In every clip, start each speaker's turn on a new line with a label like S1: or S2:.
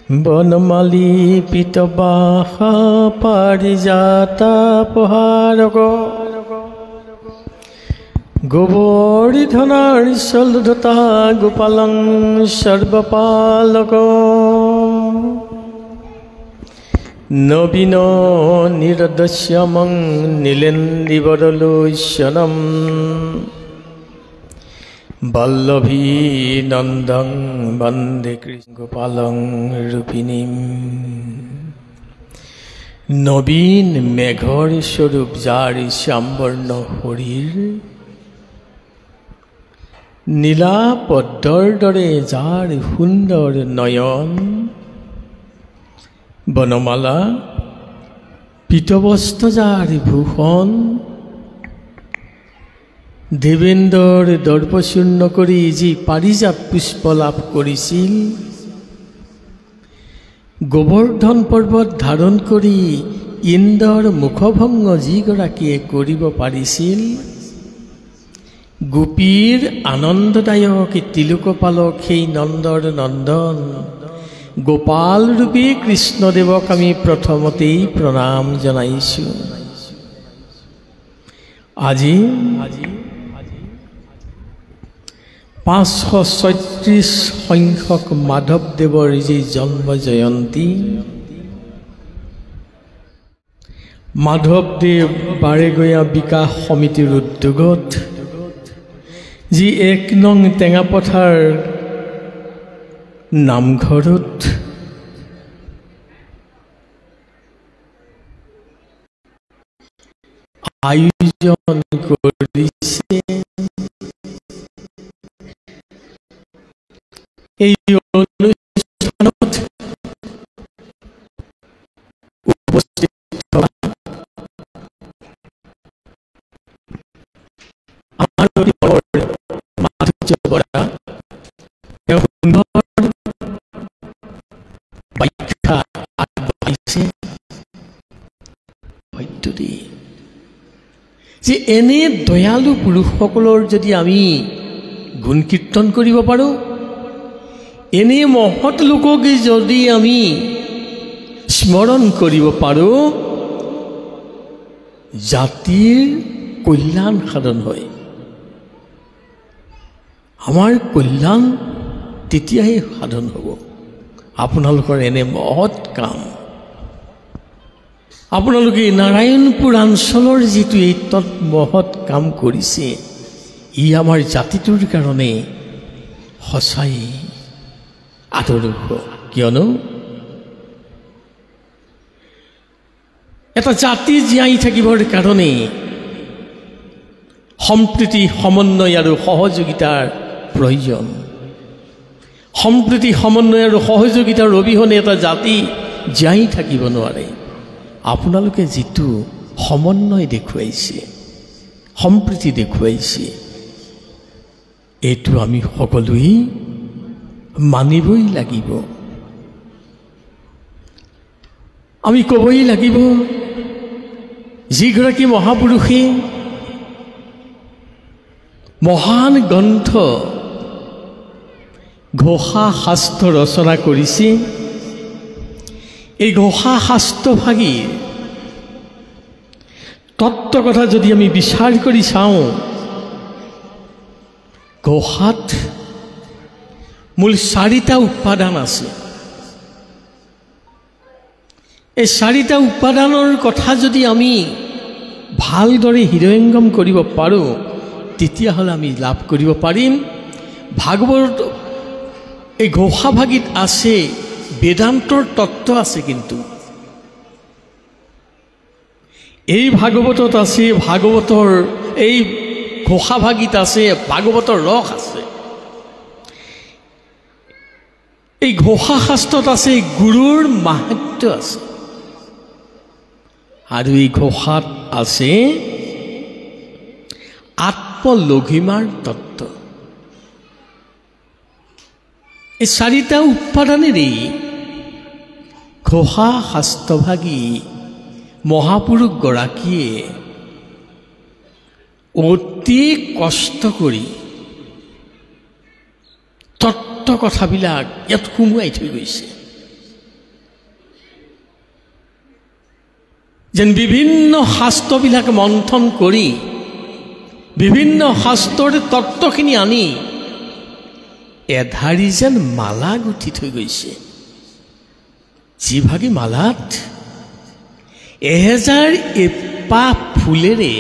S1: বনমালী পিতবাসা পাৰিজাতা পহাৰগ গোবৰ্ধনাৰ চলধতা গোপালং সৰ্বপালক নবীন নিৰদস্যমং নীলেন্দিবৰলোচনম বল্লভী নন্দং বন্দে কৃষ্ণ গোপালং ৰূপিণীম। নবীন মেঘৰ স্বৰূপ যাৰ শ্যামবৰ্ণ শৰীৰ, নীলা পদ্মৰ দৰে যাৰ সুন্দৰ নয়ন, বনমালা পীতবস্ত্ৰ যাৰ ভূষণ, দেৱেন্দ্ৰৰ দৰ্পচূৰ্ণ কৰি যি পাৰিজাত পুষ্প লাভ কৰিছিল, গোবৰ্ধন পৰ্বত ধাৰণ কৰি ইন্দ্ৰৰ মুখভংগ যিগৰাকীয়ে কৰিব পাৰিছিল, গোপীৰ আনন্দদায়ক তিলোকপালক সেই নন্দৰ নন্দন গোপাল ৰূপী কৃষ্ণদেৱক আমি প্ৰথমতেই প্ৰণাম জনাইছোঁ। আজি 536 সংখ্যক মাধৱদেৱৰ যি জন্ম জয়ন্তী, মাধৱদেৱ বাৰেগঞা বিকাশ সমিতিৰ উদ্যোগত যি 1 নং টেঙাপথাৰ নামঘৰত আয়োজন কৰিছে, এই অনুষ্ঠানত উপস্থিত আমাৰ মাধুৰ্য বৰা তেওঁ সুন্দৰ ব্যাখ্যা আগবঢ়াইছে। সত্যদি যে এনে দয়ালু পুৰুষসকলৰ যদি আমি গুণ কীৰ্তন কৰিব পাৰোঁ, এনে মহৎ লোকক যদি আমি স্মৰণ কৰিব পাৰোঁ, জাতিৰ কল্যাণ সাধন হয়। আমাৰ কল্যাণ তেতিয়াহে সাধন হ'ব। আপোনালোকৰ এনে মহৎ কাম, আপোনালোকে নাৰায়ণপুৰ অঞ্চলৰ যিটো এই মহৎ কাম কৰিছে, ই আমাৰ জাতিটোৰ কাৰণে সঁচাই আদৰ্শ। কিয়নো এটা জাতি জীয়াই থাকিবৰ কাৰণে সম্প্ৰীতি, সমন্বয় আৰু সহযোগিতাৰ প্ৰয়োজন। সম্প্ৰীতি, সমন্বয় আৰু সহযোগিতাৰ অবিহনে এটা জাতি জীয়াই থাকিব নোৱাৰে। আপোনালোকে যিটো সমন্বয় দেখুৱাইছে, সম্প্ৰীতি দেখুৱাইছে, এইটো আমি সকলোৱে মানিবই লাগিব। আমি ক'বই লাগিব, যিগৰাকী মহাপুৰুষে মহান গ্ৰন্থ ঘোষা শাস্ত্ৰ ৰচনা কৰিছে, এই ঘোষা শাস্ত্ৰভাগীৰ তত্ত্ব কথা যদি আমি বিচাৰ কৰি চাওঁ, ঘোষাত মূল 4টা উপাদান আছে। এই 4টা উপাদানৰ কথা যদি আমি ভালদৰে হৃদয়ঙ্গম কৰিব পাৰোঁ, তেতিয়াহ'লে আমি লাভ কৰিব পাৰিম। ভাগৱত এই ঘোষাভাগীত আছে বেদান্তৰ তত্ত্ব আছে, কিন্তু এই ভাগৱতত আছে, ভাগৱতৰ এই ঘোষাভাগীত আছে ভাগৱতৰ ৰস আছে। এই ঘোষা শাস্ত্ৰত আছে গুৰুৰ মাহাত্ম্য আছে, আৰু এই ঘোষাত আছে আত্মলঘিমাৰ তত্ত্ব। এই 4টা উপাদানেৰে ঘোষা শাস্ত্ৰভাগী মহাপুৰুষগৰাকীয়ে অতি কষ্ট কৰি তত্ত্ব কথাবিলাক ইয়াত সুমুৱাই থৈ গৈছে। যেন বিভিন্ন শাস্ত্ৰবিলাক মন্থন কৰি বিভিন্ন শাস্ত্ৰৰ তত্ত্বখিনি আনি এধাৰি যেন মালা গুঠি থৈ গৈছে। যিভাগি মালাত 1000 এপাহ ফুলেৰে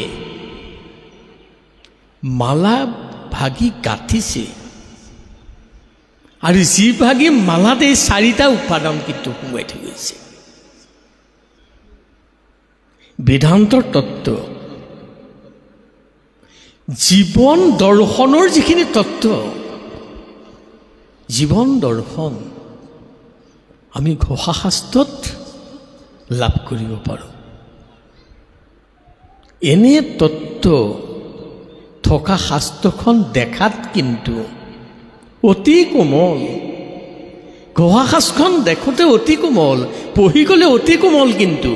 S1: মালা ভাগি গাঁঠিছে আৰু যিভাগি মালাতে 4টা উপাদান কিন্তু সোমাই থৈ গৈছে। বেদান্তৰ তত্ত্ব, জীৱন দৰ্শনৰ যিখিনি তত্ত্ব, জীৱন দৰ্শন আমি ঘোষা শাস্ত্ৰত লাভ কৰিব পাৰোঁ। এনে তত্ত্ব থকা শাস্ত্ৰখন দেখাত কিন্তু অতি কোমল। ঘোষা শাস্ত্ৰখন দেখোঁতে অতি কোমল, পঢ়ি গ'লে অতি কোমল, কিন্তু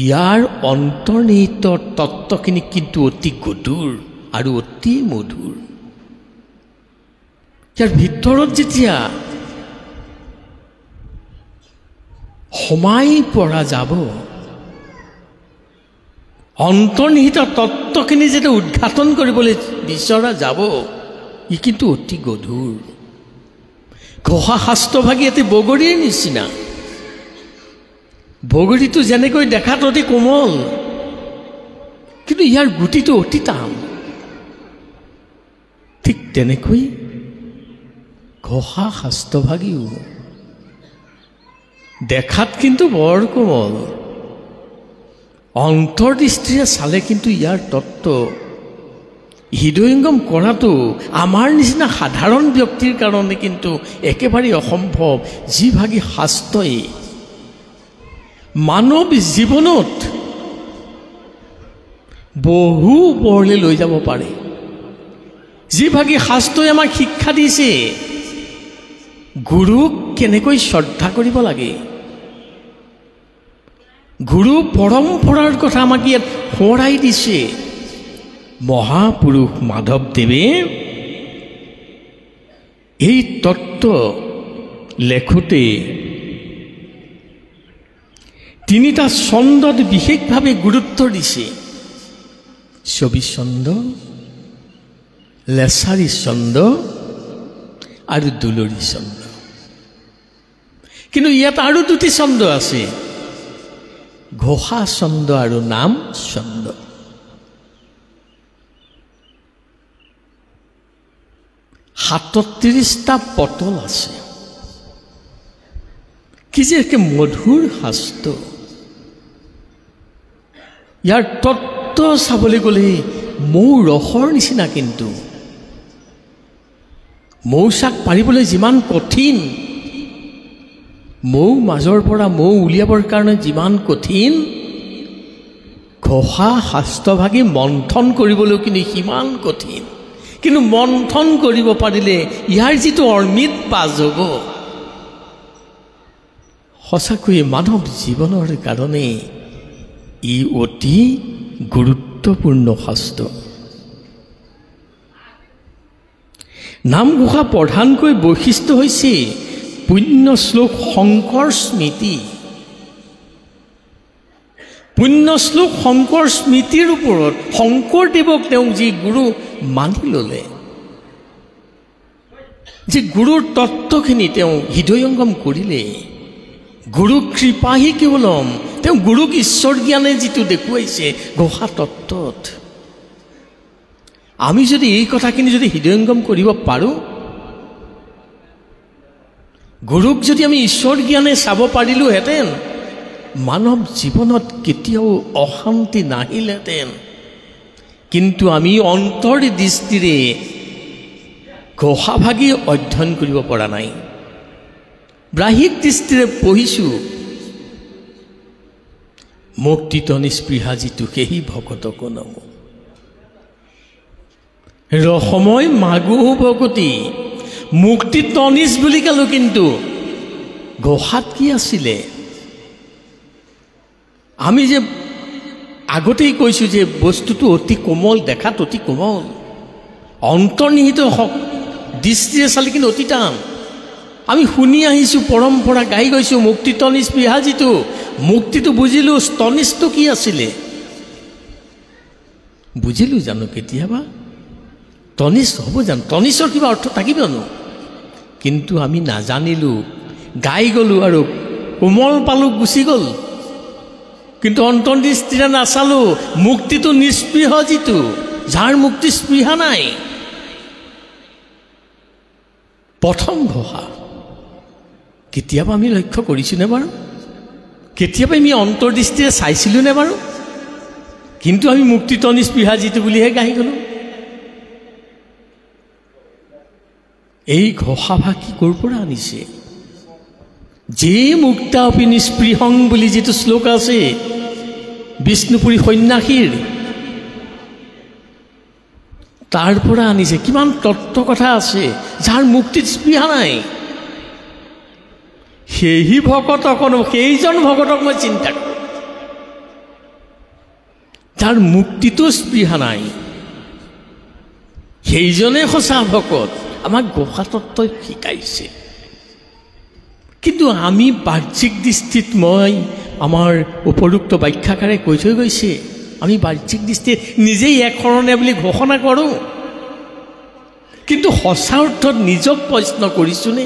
S1: ইয়াৰ অন্তৰ্নিহিত তত্ত্বখিনি কিন্তু অতি গধুৰ আৰু অতি মধুৰ। ইয়াৰ ভিতৰত যেতিয়া সোমাই পৰা যাব, অন্তৰ্নিহিত তত্ত্বখিনি যেতিয়া উদ্ঘাটন কৰিবলৈ বিচৰা যাব, ই কিন্তু অতি গধুৰ। ঘোষা শাস্ত্ৰভাগী এটি বগৰীৰ নিচিনা। বগৰীটো যেনেকৈ দেখাত অতি কোমল, কিন্তু ইয়াৰ গুটিটো অতি টান। ঠিক তেনেকৈ ঘোষা শাস্ত্ৰভাগীও দেখাত কিন্তু বৰ কোমল, অন্তৰ্দৃষ্টিৰে চালে কিন্তু ইয়াৰ তত্ত্ব হৃদয়ঙ্গম কৰাটো আমাৰ নিচিনা সাধাৰণ ব্যক্তিৰ কাৰণে কিন্তু একেবাৰে অসম্ভৱ। যিভাগী শাস্ত্ৰই মানৱ জীৱনত বহু ওপৰলৈ লৈ যাব পাৰে, যিভাগী শাস্ত্ৰই আমাক শিক্ষা দিছে গুৰুক কেনেকৈ শ্ৰদ্ধা কৰিব লাগে, গুৰু পৰম্পৰাৰ কথা আমাক ইয়াত সোঁৱৰাই দিছে। মহাপুৰুষ মাধৱদেৱে এই তত্ত্ব লেখোঁতে 3টা ছন্দত বিশেষভাৱে গুৰুত্ব দিছে। ছবি ছন্দ, লেছাৰী ছন্দ আৰু দুলৰী ছন্দ। কিন্তু ইয়াত আৰু 2টি ছন্দ আছে, ঘোষা ছন্দ আৰু নাম ছন্দ। 37টা পটল আছে। কি যে একে মধুৰ শাস্ত্ৰ। ইয়াৰ তত্ত্ব চাবলৈ গ'লে মৌ ৰসৰ নিচিনা, কিন্তু মৌচাক পাৰিবলৈ যিমান কঠিন, মৌ মাজৰ পৰা মৌ উলিয়াবৰ কাৰণে যিমান কঠিন, ঘোষা শাস্ত্ৰভাগী মন্থন কৰিবলৈ কিন্তু সিমান কঠিন। কিন্তু মন্থন কৰিব পাৰিলে ইয়াৰ যিটো অমৃত পাজ হ'ব, সঁচাকৈয়ে মানৱ জীৱনৰ কাৰণে ই অতি গুৰুত্বপূৰ্ণ শাস্ত্ৰ। নামঘোষা প্ৰধানকৈ বৈশিষ্ট্য হৈছে পুণ্য শ্লোক শংকৰ স্মৃতি। পুণ্য শ্লোক শংকৰ স্মৃতিৰ ওপৰত শংকৰদেৱক তেওঁ যি গুৰু মানি ল'লে, যে গুৰুৰ তত্ত্বখিনি তেওঁ হৃদয়ঙ্গম কৰিলে, গুৰু কৃপাহি কেৱলম, তেওঁ গুৰুক ঈশ্বৰ জ্ঞানে যিটো দেখুৱাইছে ঘোষা তত্ত্বত, আমি যদি এই কথাখিনি যদি হৃদয়ঙ্গম কৰিব পাৰোঁ, গুৰুক যদি আমি ঈশ্বৰ জ্ঞানে চাব পাৰিলোহেঁতেন, মানৱ জীৱনত কেতিয়াও অশান্তি নাহিলহেঁতেন। কিন্তু আমি অন্তৰ দৃষ্টিৰে ঘোষাভাগী অধ্যয়ন কৰিব পৰা নাই, ব্ৰাহিক দৃষ্টিৰে পঢ়িছোঁ। মুক্তিত নিস্পৃহা যিটো সেহি ভকতক নম, ৰসময় মাগু ভকতি, মুক্তিত অনিচ বুলি ক'লোঁ, কিন্তু ঘোষাত কি আছিলে? আমি যে আগতেই কৈছোঁ যে বস্তুটো অতি কোমল, দেখাত অতি কোমল, অন্তৰ্নিহিত দৃষ্টিৰে চালে কিন্তু অতি টান। আমি শুনি আহিছোঁ, পৰম্পৰা গাই গৈছোঁ, মুক্তি তনিজ স্পৃহা যিটো, মুক্তিটো বুজিলোঁ, স্তনিজটো কি আছিলে বুজিলোঁ জানো কেতিয়াবা? তনিজ হ'ব জানো? তনিজৰ কিবা অৰ্থ থাকিব জানো? কিন্তু আমি নাজানিলোঁ, গাই গ'লোঁ আৰু কোমল পালোঁ, গুচি গ'ল। কিন্তু অন্তৰ্দৃষ্টিৰে নাচালোঁ, মুক্তিটো নিস্পৃহ যিটো, যাৰ মুক্তি স্পৃহা নাই। প্ৰথম ঘোষা কেতিয়াবা আমি লক্ষ্য কৰিছোঁনে বাৰু? কেতিয়াবা আমি অন্তৰ্দৃষ্টিৰে চাইছিলোঁনে বাৰু? কিন্তু আমি মুক্তিত নিস্পৃহা যিটো বুলিহে গাই গ'লোঁ। এই ঘোষাভাগ কি ক'ৰ পৰা আনিছে? যে মুক্তা অপি নিস্পৃহং বুলি যিটো শ্লোক আছে বিষ্ণুপুৰী সন্ন্যাসীৰ, তাৰ পৰা আনিছে। কিমান তত্ত্ব কথা আছে, যাৰ মুক্তিত স্পৃহা নাই। সেই ভকতক, সেইজন ভকতক মই চিন্তা কৰোঁ, যাৰ মুক্তিটো স্পৃহা নাই। সেইজনে সঁচা ভকত। আমাক ঘোষা তত্ত্বই শিকাইছে। কিন্তু আমি বাহ্যিক দৃষ্টিত, মই আমাৰ উপযুক্ত ব্যাখ্যাকাৰে কৈ থৈ গৈছে, আমি বাহ্যিক দৃষ্টিত নিজেই একশৰণীয়া বুলি ঘোষণা কৰোঁ। কিন্তু সঁচা অৰ্থত নিজক প্ৰশ্ন কৰিছোঁনে?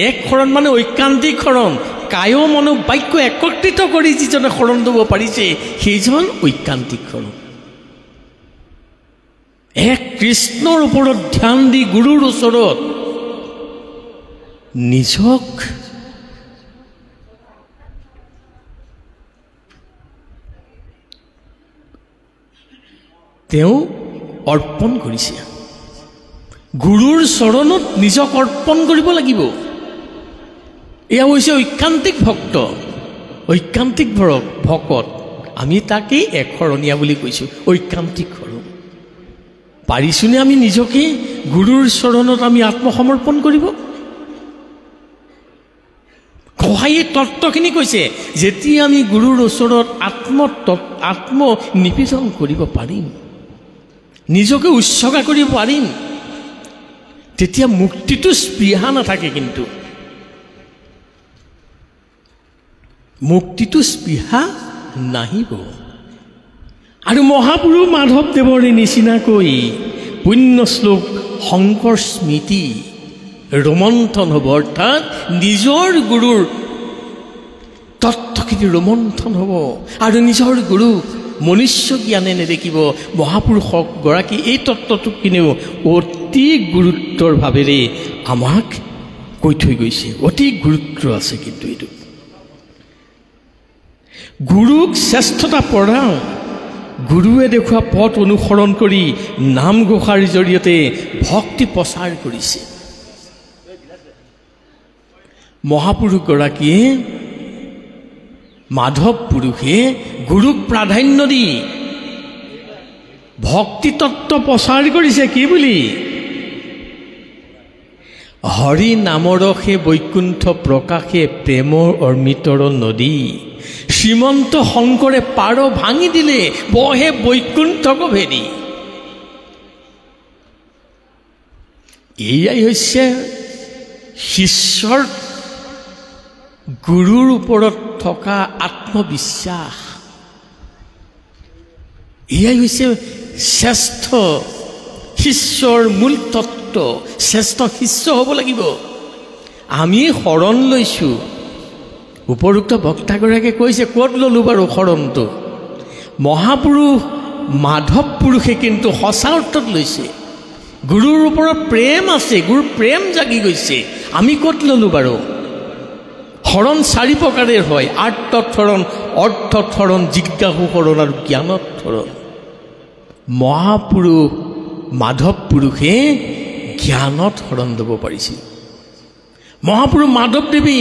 S1: এক শৰণ মানে ঐকান্তিক শৰণ, কায় মনো বাক্য একত্ৰিত কৰি যিজনে শৰণ ল'ব পাৰিছে, সেইজন ঐকান্তিক শৰণ। এক কৃষ্ণৰ ওপৰত ধ্যান দি গুৰুৰ ওচৰত নিজক তেওঁ অৰ্পণ কৰিছে। গুৰুৰ চৰণত নিজক অৰ্পণ কৰিব লাগিব। এয়া হৈছে ঐকান্তিক ভক্ত, ঐকান্তিক ভকত। আমি তাকেই একশৰণীয়া বুলি কৈছোঁ, ঐকান্তিক শৰণ। পাৰিছোঁনে আমি নিজকে গুৰুৰ চৰণত আমি আত্মসমৰ্পণ কৰিব? গোসাঁইয়ে তত্ত্বখিনি কৈছে, যেতিয়া আমি গুৰুৰ ওচৰত আত্ম নিবেদন কৰিব পাৰিম, নিজকে উৎসৰ্গা কৰিব পাৰিম, তেতিয়া মুক্তিটো স্পৃহা নাথাকে। কিন্তু মুক্তিটো স্পৃহা নাহিব। আৰু মহাপুৰুষ মাধৱদেৱৰ নিচিনাকৈ পুণ্য শ্লোক শংকৰ স্মৃতি ৰোমন্থন হ'ব, অৰ্থাৎ নিজৰ গুৰুৰ তত্ত্বখিনি ৰোমন্থন হ'ব। আৰু নিজৰ গুৰুক মনুষ্য জ্ঞানে নেদেখিব। মহাপুৰুষগৰাকী এই তত্ত্বটোখিনিও অতি গুৰুত্বৰ ভাৱেৰে আমাক কৈ থৈ গৈছে। অতি গুৰুত্ব আছে কিন্তু এইটো। গুৰুক শ্ৰেষ্ঠতা প্ৰদান, গুৰুৱে দেখুওৱা পথ অনুসৰণ কৰি নামঘোষাৰ জৰিয়তে ভক্তি প্ৰচাৰ কৰিছে। মহাপুৰুষগৰাকীয়ে, মাধৱ পুৰুষে গুৰুক প্ৰাধান্য দি ভক্তি তত্ত্ব প্ৰচাৰ কৰিছে। কি বুলি? হৰি নামৰসে বৈকুণ্ঠ প্ৰকাশে প্ৰেমৰ অমৃতৰ নদী, শ্ৰীমন্ত শংকৰে পাৰ ভাঙি দিলে বহে বৈকুণ্ঠক ভেদি। এয়াই হৈছে শিষ্যৰ গুৰুৰ ওপৰত থকা আত্মবিশ্বাস। এয়াই হৈছে শ্ৰেষ্ঠ শিষ্যৰ মূল তত্ত্ব। শ্ৰেষ্ঠ শিষ্য হ'ব লাগিব। আমি শৰণ লৈছোঁ, উপৰোক্ত বক্তাগৰাকীয়ে কৈছে, ক'ত ল'লোঁ বাৰু শৰণটো? মহাপুৰুষ মাধৱ পুৰুষে কিন্তু সঁচা অৰ্থত লৈছে। গুৰুৰ ওপৰত প্ৰেম আছে, গুৰুৰ প্ৰেম জাগি গৈছে। আমি ক'ত ল'লোঁ বাৰু? শৰণ চাৰি প্ৰকাৰেৰ হয়: আৰ্তত শৰণ, অৰ্থত শৰণ, জিজ্ঞাসু শৰণ আৰু জ্ঞানত শৰণ। মহাপুৰুষ মাধৱ পুৰুষে জ্ঞানত শৰণ ল'ব পাৰিছিল। মহাপুৰুষ মাধৱদেৱে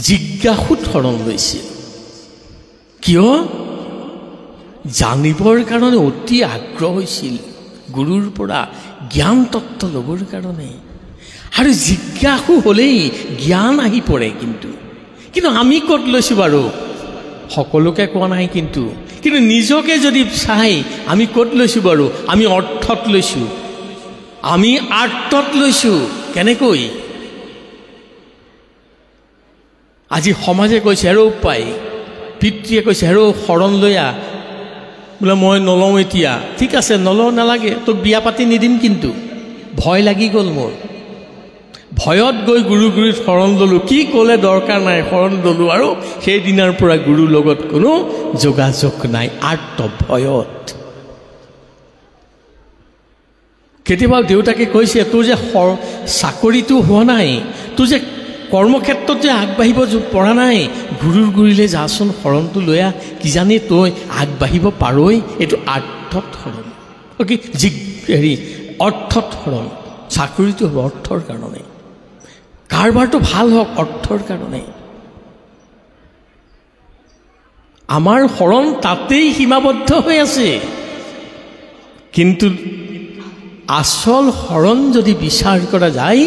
S1: জিজ্ঞাসুত শৰণ লৈছিল। কিয়? জানিবৰ কাৰণে অতি আগ্ৰহ হৈছিল গুৰুৰ পৰা জ্ঞান তত্ত্ব ল'বৰ কাৰণে। আৰু জিজ্ঞাসু হ'লেই জ্ঞান আহি পৰে। কিন্তু আমি ক'ত লৈছোঁ বাৰু? সকলোকে কোৱা নাই, কিন্তু নিজকে যদি চাই আমি ক'ত লৈছোঁ বাৰু? আমি অৰ্থত লৈছোঁ। আমি আৰ্তত লৈছোঁ কেনেকৈ? আজি সমাজে কৈছে হেৰৌ পাই, পিতৃয়ে কৈছে হেৰৌ শৰণ লৈ আহ, বোলে মই নলওঁ এতিয়া। ঠিক আছে নলওঁ, নালাগে, তোক বিয়া পাতি নিদিম, কিন্তু ভয় লাগি গ'ল মোৰ। ভয়ত গৈ গুৰুত শৰণ ল'লোঁ। কি ক'লে দৰকাৰ নাই, শৰণ ল'লোঁ, আৰু সেইদিনাৰ পৰা গুৰুৰ লগত কোনো যোগাযোগ নাই, আৰ্ত ভয়ত। কেতিয়াবা দেউতাকে কৈছে তোৰ যে চাকৰিটো হোৱা নাই, তোৰ যে কৰ্মক্ষেত্ৰত যে আগবাঢ়িব পৰা নাই, গুৰুৰ গুৰিলৈ যাচোন, শৰণটো লৈ আহ, কিজানি তই আগবাঢ়িব পাৰই। এইটো আৰ্থত শৰণ, কি অৰ্থত শৰণ। চাকৰিটো হ'ব অৰ্থৰ কাৰণে, কাৰবাৰটো ভাল হওক অৰ্থৰ কাৰণে। আমাৰ শৰণ তাতেই সীমাবদ্ধ হৈ আছে। কিন্তু আচল শৰণ যদি বিচাৰ কৰা যায়,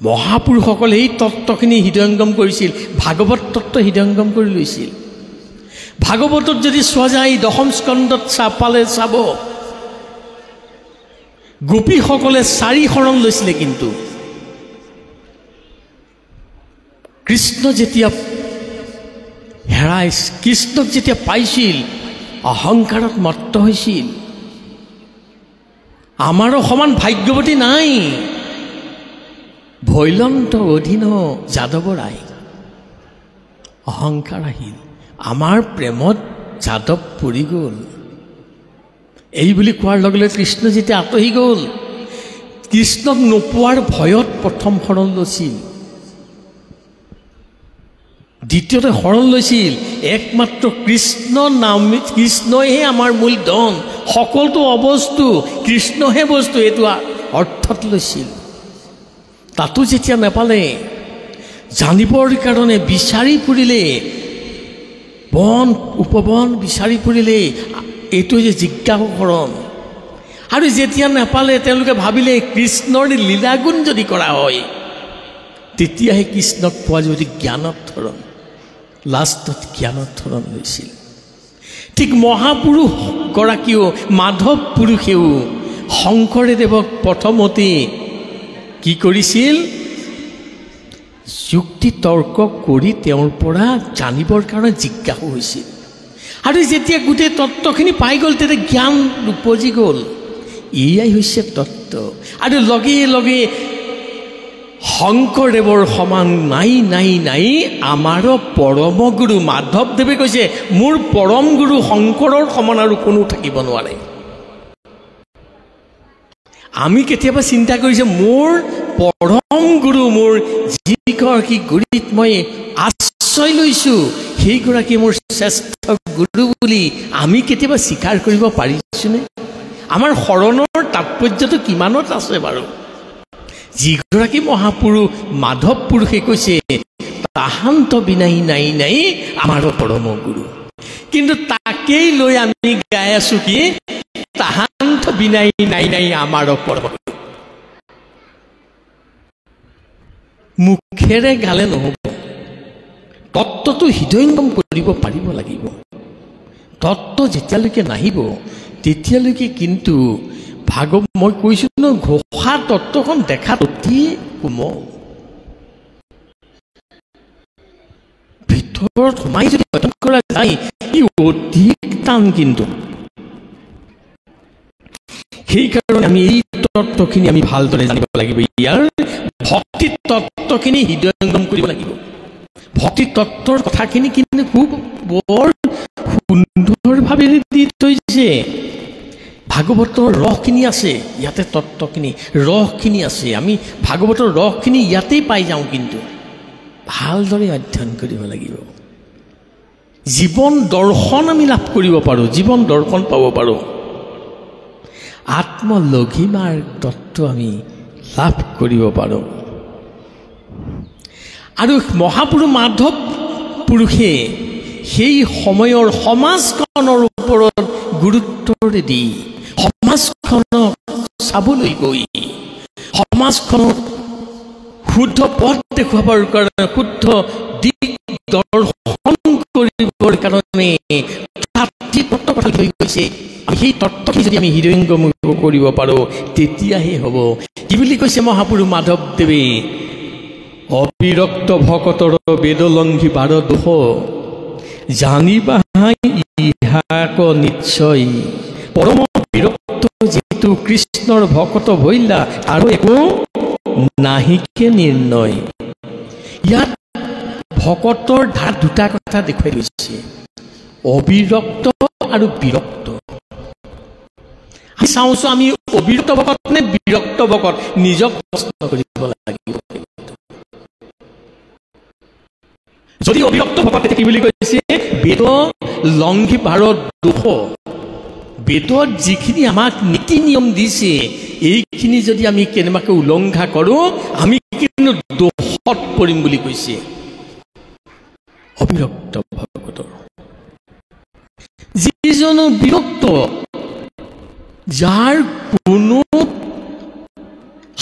S1: মহাপুৰুষসকলে এই তত্ত্বখিনি হৃদয়ংগম কৰিছিল, ভাগৱত তত্ত্ব হৃদয়ংগম কৰি লৈছিল। ভাগৱতত যদি চোৱা যায়, দশম স্কন্ধত পালে চাব, গোপীসকলে 4 শৰণ লৈছিলে। কিন্তু কৃষ্ণ যেতিয়া হেৰাই, কৃষ্ণক যেতিয়া পাইছিল, অহংকাৰত মত্ত হৈছিল। আমাৰো সমান ভাগ্যৱতী নাই, ভৈলন্ত অধীন যাদৱ ৰায়। অহংকাৰ আহিল, আমাৰ প্ৰেমত যাদৱ পৰি গ'ল। এই বুলি কোৱাৰ লগে লগে কৃষ্ণ যেতিয়া আঁতৰি গ'ল, কৃষ্ণক নোপোৱাৰ ভয়ত প্ৰথম শৰণ লৈছিল, দ্বিতীয়তে শৰণ লৈছিল একমাত্ৰ কৃষ্ণ নাম। কৃষ্ণইহে আমাৰ মূল ধন, সকলোটো অবস্তু কৃষ্ণহে বস্তু, এইটো অৰ্থত লৈছিল। তাতো যেতিয়া নাপালে, জানিবৰ কাৰণে বিচাৰি ফুৰিলে, বন উপবন বিচাৰি ফুৰিলে, এইটো যে জিজ্ঞাসুকৰণ। আৰু যেতিয়া নাপালে, তেওঁলোকে ভাবিলে কৃষ্ণৰ লীলাগুণ যদি কৰা হয়, তেতিয়াহে কৃষ্ণক পোৱা যদি জ্ঞানত ধৰণ। লাষ্টত জ্ঞানত ধৰণ লৈছিল। ঠিক মহাপুৰুষগৰাকীও, মাধৱ পুৰুষেও শংকৰদেৱক প্ৰথমতে কি কৰিছিল? যুক্তি তৰ্ক কৰি তেওঁৰ পৰা জানিবৰ কাৰণে জিজ্ঞাসু হৈছিল। আৰু যেতিয়া গোটেই তত্ত্বখিনি পাই গ'ল, তেতিয়া জ্ঞান উপজি গ'ল। এয়াই হৈছে তত্ত্ব। আৰু লগে লগে শংকৰদেৱৰ সমান নাই নাই নাই আমাৰো পৰম গুৰু। মাধৱদেৱে কৈছে মোৰ পৰম গুৰু শংকৰৰ সমান আৰু কোনো থাকিব নোৱাৰে। আমি কেতিয়াবা চিন্তা কৰিছে মোৰ পৰম গুৰু, মোৰ যিগৰাকী গুৰুত মই আশ্ৰয় লৈছোঁ, সেইগৰাকী মোৰ শ্ৰেষ্ঠ গুৰু বুলি আমি কেতিয়াবা স্বীকাৰ কৰিব পাৰিছোনে? আমাৰ শৰণৰ তাৎপৰ্যটো কিমানত আছে বাৰু? যিগৰাকী মহাপুৰুষ মাধৱ পুৰুষে কৈছে তাহান্ত বিনাই নাই নাই আমাৰো পৰম গুৰু, কিন্তু তাকেই লৈ আমি গাই আছো কি তাহান্ত বিনাই নাই নাই আমাৰো পৰম গুৰু। মুখেৰে গালে নহ'ব, তত্ত্বটো হৃদয়ংগম কৰিব পাৰিব লাগিব। তত্ত্ব যেতিয়ালৈকে নাহিব তেতিয়ালৈকে কিন্তু মই কৈছোঁ ন, ঘোষা তত্ত্বখন দেখাত অতি কোমল, ভিতৰত সোমাই যদি অধ্যয়ন কৰা যায় ই অধিক টান। কিন্তু সেইকাৰণে আমি এই তত্ত্বখিনি আমি ভালদৰে জানিব লাগিব। ইয়াৰ ভক্তি তত্ত্বখিনি হৃদয়ংগম কৰিব লাগিব। ভক্তি তত্ত্বৰ কথাখিনি কিন্তু খুব বৰ সুন্দৰভাৱে দি থৈছে। ভাগৱতৰ ৰসখিনি আছে ইয়াতে, তত্ত্বখিনি ৰসখিনি আছে। আমি ভাগৱতৰ ৰসখিনি ইয়াতেই পাই যাওঁ, কিন্তু ভালদৰে অধ্যয়ন কৰিব লাগিব। জীৱন দৰ্শন আমি লাভ কৰিব পাৰোঁ, জীৱন দৰ্শন পাব পাৰোঁ। আত্মলঘিমাৰ তত্ত্ব আমি লাভ কৰিব পাৰোঁ। আৰু মহাপুৰুষ মাধৱ পুৰুষে সেই সময়ৰ সমাজখনৰ ওপৰত গুৰুত্ব দি সমাজখনক চাবলৈ গৈ সমাজখনক শুদ্ধ পথ দেখুৱাবৰ কাৰণে, শুদ্ধ দিশ দৰ্শন কৰিবৰ কাৰণে কৈছে আমি সেই তত্ত্বখিনি যদি আমি হৃদয়ঙ্গম কৰিব পাৰোঁ তেতিয়াহে হ'ব। কি বুলি কৈছে মহাপুৰুষ মাধৱদেৱে? অবিৰক্ত ভকতৰ বেদলংঘী বাৰ দোষ জানিবা ইহাক নিশ্চয় পৰম বিৰক্ত যিটো কৃষ্ণৰ ভকত ভৈলা আৰু একো নাহিকে নিৰ্ণয়। ইয়াত ভকতৰ ধাৰ দুটা কথা দেখুৱাই গৈছে, অবিৰক্ত আৰু বিৰক্ত। আমি চাওঁচোন আমি অবিৰক্ত ভকত নে বিৰক্ত ভকত? নিজক প্ৰশ্ন কৰিব লাগিব। যদি অবিৰক্ত ভকত কি বুলি কৈছে? বেদ লংঘী ভাৰত দোষ, বেদত যিখিনি আমাক নীতি নিয়ম দিছে এইখিনি যদি আমি কেনেবাকৈ উলংঘা কৰোঁ আমি কিন্তু দোষত পৰিম বুলি কৈছে অবিৰক্ত ভকতৰ। যিজনো বিৰক্ত, যাৰ কোনো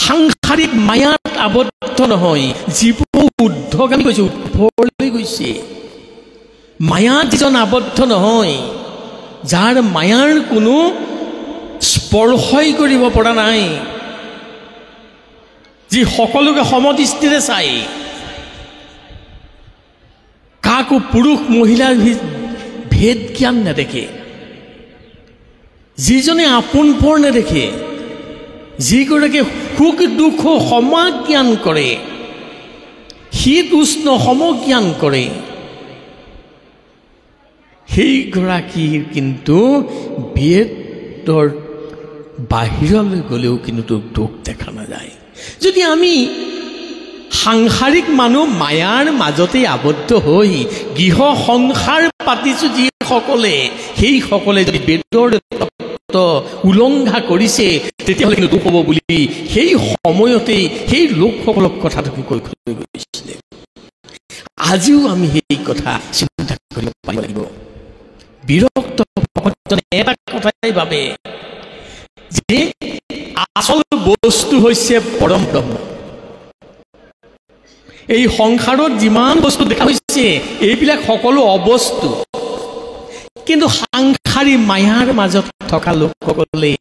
S1: সাংসাৰিক মায়াত আবদ্ধ নহয়, জীৱ ঊৰ্ধ্বগামী গৈছে, ওপৰলৈ গৈছে, মায়াত যিজন আবদ্ধ নহয়, যাৰ মায়াৰ কোনো স্পৰ্শই কৰিব পৰা নাই, যি সকলোকে সমদৃষ্টিৰে চাই, কাকো পুৰুষ মহিলাৰ ভেদ জ্ঞান নেদেখে, যিজনে আপোন পৰ নেদেখে, যিগৰাকী সুখ দুখ সমাজ্ঞান কৰে, শীত উষ্ণ সমজ্ঞান কৰে, সেইগৰাকীৰ কিন্তু বেদৰ বাহিৰলৈ গ'লেও কিন্তু দুখ দেখা নাযায়। যদি আমি সাংসাৰিক মানুহ মায়াৰ মাজতে আবদ্ধ হৈ গৃহ সংসাৰ পাতিছোঁ যিসকলে, সেইসকলে যদি বেদৰ উলংঘা কৰিছে তেতিয়াহ'লে কিন্তু দুখ হ'ব বুলি সেই সময়তেই সেই লোকসকলক কথাটো কৈ গৈছিলে। আজিও আমি সেই কথা চিন্তা কৰিব পাৰিব লাগিব। বিৰক্ত ভকতজনে এটা কথাই ভাবে যে আচল বস্তু হৈছে পৰম ব্ৰহ্ম। এই সংসাৰত যিমান বস্তু দেখা হৈছে এইবিলাক সকলো অবস্তু, কিন্তু সাংসাৰিক মায়াৰ মাজত থকা লোকসকলে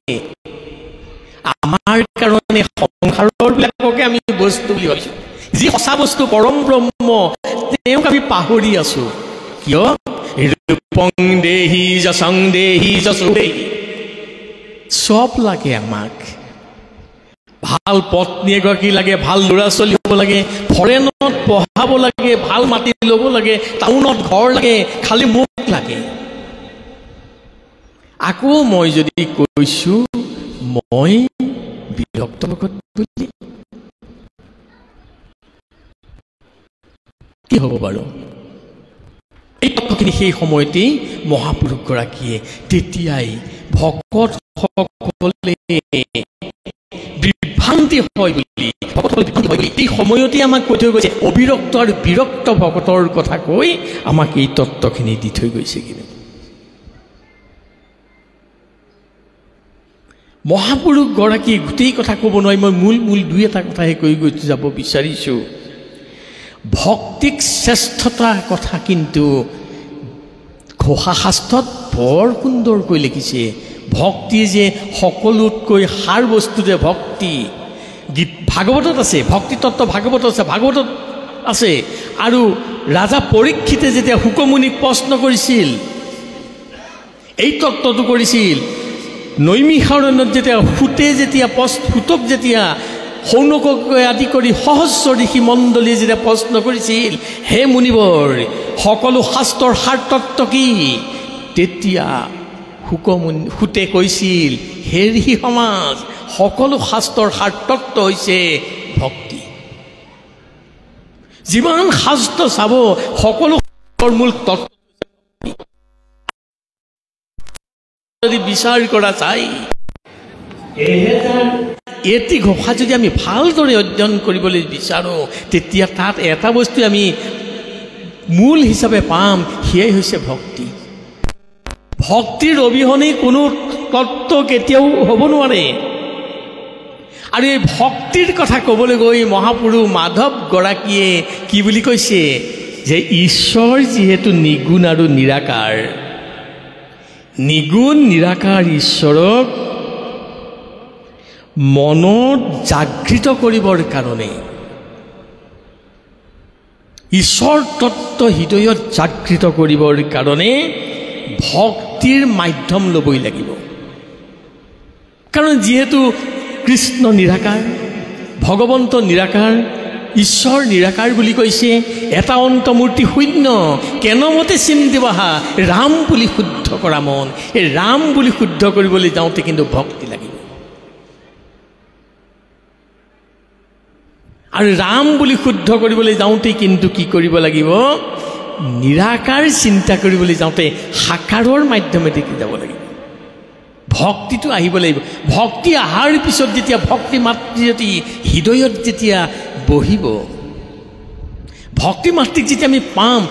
S1: আমাৰ কাৰণে সংসাৰৰ বিলাককে আমি বস্তু বুলি ভাবিছো। যি সঁচা বস্তু পৰম ব্ৰহ্ম তেওঁক আমি পাহৰি আছো। কিয়? ৰূপং দেহি যশং দেহি যশো দেহি, চব লাগে আমাক। ভাল পত্নী এগৰাকী লাগে, ভাল ল'ৰা ছোৱালী হ'ব লাগে, ফৰেনত পঢ়াব লাগে, ভাল মাটি ল'ব লাগে, টাউনত ঘৰ লাগে, খালি মোক লাগে। আকৌ মই যদি কৈছো মই বিৰক্ত ভকত বুলি, কি হ'ব বাৰু? এই তত্ত্বখিনি সেই সময়তেই মহাপুৰুষগৰাকীয়ে তেতিয়াই ভকতসকলে বিভ্ৰান্তি হয় বুলি, এই সময়তে আমাক কৈ থৈ গৈছে। অবিৰক্ত আৰু বিৰক্ত ভকতৰ কথা কৈ আমাক এই তত্ত্বখিনি দি থৈ গৈছে। কিন্তু মহাপুৰুষগৰাকীয়ে গোটেই কথা ক'ব নোৱাৰি, মই মূল দুই এটা কথাহে কৈ গৈ যাব বিচাৰিছোঁ। ভক্তিক শ্ৰেষ্ঠতাৰ কথা কিন্তু ঘোষা শাস্ত্ৰত বৰ সুন্দৰকৈ লিখিছে। ভক্তি যে সকলোতকৈ সাৰ বস্তু যে ভক্তি, গীত ভাগৱতত আছে, ভক্তি তত্ত্ব ভাগৱতত আছে। আৰু ৰাজা পৰীক্ষিতে যেতিয়া শুকমুনিক প্ৰশ্ন কৰিছিল, এই তত্ত্বটো কৰিছিল, নৈমিষাৰণ্যত যেতিয়া সূতক যেতিয়া সৌনককে আদি কৰি সহস্ৰ ঋষি মণ্ডলীয়ে যেতিয়া প্ৰশ্ন কৰিছিল, হে মুনিবৰ সকলো শাস্ত্ৰৰ সাৰ তত্ত্ব কি? তেতিয়া সূতে কৈছিল, হে ঋষি সমাজ, সকলো শাস্ত্ৰৰ সাৰ তত্ত্ব হৈছে ভক্তি। যিমান শাস্ত্ৰ চাব সকলো মূল তত্ত্ব যদি বিচাৰ কৰা যায়, এটি ঘোষা যদি আমি ভালদৰে অধ্যয়ন কৰিবলৈ বিচাৰোঁ তেতিয়া তাত এটা বস্তু আমি মূল হিচাপে পাম, সেয়াই হৈছে ভক্তি। ভক্তিৰ অবিহনে কোনো তত্ত্ব কেতিয়াও হ'ব নোৱাৰে। আৰু এই ভক্তিৰ কথা ক'বলৈ গৈ মহাপুৰুষ মাধৱগৰাকীয়ে কি বুলি কৈছে যে ঈশ্বৰ যিহেতু নিগুণ আৰু নিৰাকাৰ, নিগুণ নিৰাকাৰ ঈশ্বৰক মনত জাগৃত কৰিবৰ কাৰণে, ঈশ্বৰ তত্ত্ব হৃদয়ত জাগৃত কৰিবৰ কাৰণে ভক্তিৰ মাধ্যম ল'বই লাগিব। কাৰণ যিহেতু কৃষ্ণ নিৰাকাৰ, ভগৱন্ত নিৰাকাৰ, ঈশ্বৰ নিৰাকাৰ বুলি কৈছে, এটা অন্তমূৰ্তি শূন্য, কেনমতে চিন্তি বহা ৰাম বুলি শুদ্ধ কৰা মন। এই ৰাম বুলি শুদ্ধ কৰিবলৈ যাওঁতে কিন্তু ভক্তি লাগিব। আৰু ৰাম বুলি শুদ্ধ কৰিবলৈ যাওঁতে কিন্তু কি কৰিব লাগিব? নিৰাকাৰ চিন্তা কৰিবলৈ যাওঁতে সাকাৰৰ মাধ্যমেদি যাব লাগিব। ভক্তিটো আহিব লাগিব। ভক্তি অহাৰ পিছত যেতিয়া ভক্তি মাতৃ যদি হৃদয়ত যেতিয়া বহিব, ভক্তি মাতৃক যেতিয়া আমি পাম,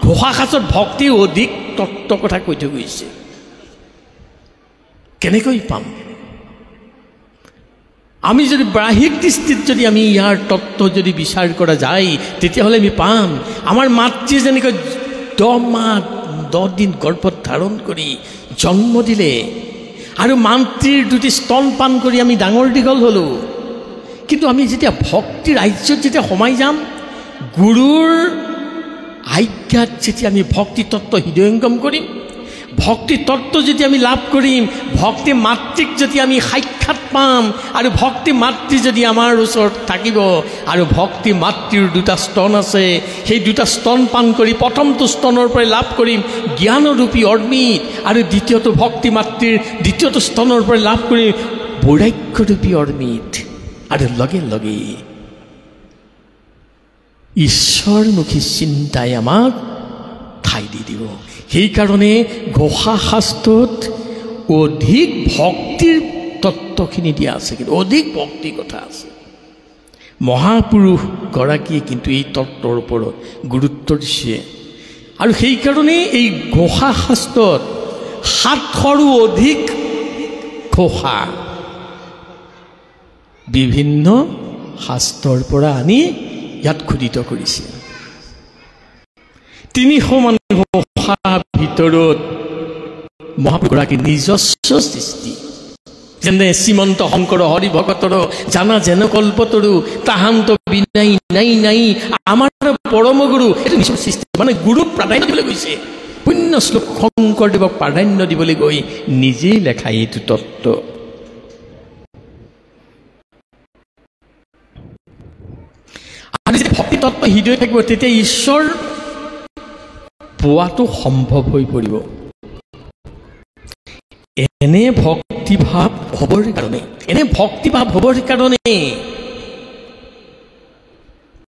S1: ঘোষাখাচত ভক্তি অধিক তত্ত্ব কথা কৈ থৈ গৈছে। কেনেকৈ পাম? আমি যদি বাহ্যিক দৃষ্টিত যদি আমি ইয়াৰ তত্ত্ব যদি বিচাৰ কৰা যায়, তেতিয়াহ'লে আমি পাম আমাৰ মাতৃ যেনেকৈ 10 মাহ 10 দিন গৰ্ভত ধাৰণ কৰি জন্ম দিলে, আৰু মাতৃৰ দুটি স্তন পান কৰি আমি ডাঙৰ দীঘল হ'লোঁ। কিন্তু আমি যেতিয়া ভক্তিৰ ৰাজ্যত যেতিয়া সোমাই যাম, গুৰুৰ আজ্ঞাত যেতিয়া আমি ভক্তি তত্ত্ব হৃদয়ংগম কৰিম, ভক্তি তত্ত্ব যদি আমি লাভ কৰিম, ভক্তি মাতৃক যদি আমি সাক্ষাৎ পাম, আৰু ভক্তি মাতৃ যদি আমাৰ ওচৰত থাকিব, আৰু ভক্তি মাতৃৰ 2টা স্তন আছে, সেই 2টা স্তন পান কৰি প্ৰথমটো স্তনৰ পৰাই লাভ কৰিম জ্ঞানৰূপী অমৃত, আৰু দ্বিতীয়টো ভক্তি মাতৃৰ দ্বিতীয়টো স্তনৰ পৰাই লাভ কৰিম বৈৰাগ্যৰূপী অমৃত। আৰু লগে লগে ঈশ্বৰমুখী চিন্তাই আমাক ঠাই দি দিব। সেইকাৰণে ঘোষা শাস্ত্ৰত অধিক ভক্তিৰ তত্ত্বখিনি দিয়া আছে, কিন্তু অধিক ভক্তিৰ কথা আছে। মহাপুৰুষগৰাকীয়ে কিন্তু এই তত্ত্বৰ ওপৰত গুৰুত্ব দিছে। আৰু সেইকাৰণে এই ঘোষা শাস্ত্ৰত 700ৰো অধিক ঘোষা বিভিন্ন শাস্ত্ৰৰ পৰা আনি ইয়াত খোদিত কৰিছে। 300 মান ঘোষা ভিতৰত মহাপুৰুষগৰাকীৰ নিজস্ব সৃষ্টি, যেনে শ্ৰীমন্ত শংকৰ হৰি ভকতৰ জানা যেন কল্পতৰু তাহান্ত বিনাই নাই নাই আমাৰ পৰম গুৰু। এইটো নিজৰ সৃষ্টি, মানে গুৰুক প্ৰাধান্য দিবলৈ গৈছে। পুণ্য শ্লোক শংকৰদেৱক প্ৰাধান্য দিবলৈ গৈ নিজেই লেখা এইটো তত্ত্ব। আৰু যেতিয়া ভক্তি তত্ত্ব হৃদয় থাকিব, তেতিয়া ঈশ্বৰ পোৱাটো সম্ভৱ হৈ পৰিব। এনে ভক্তিভাৱ হ'বৰ কাৰণে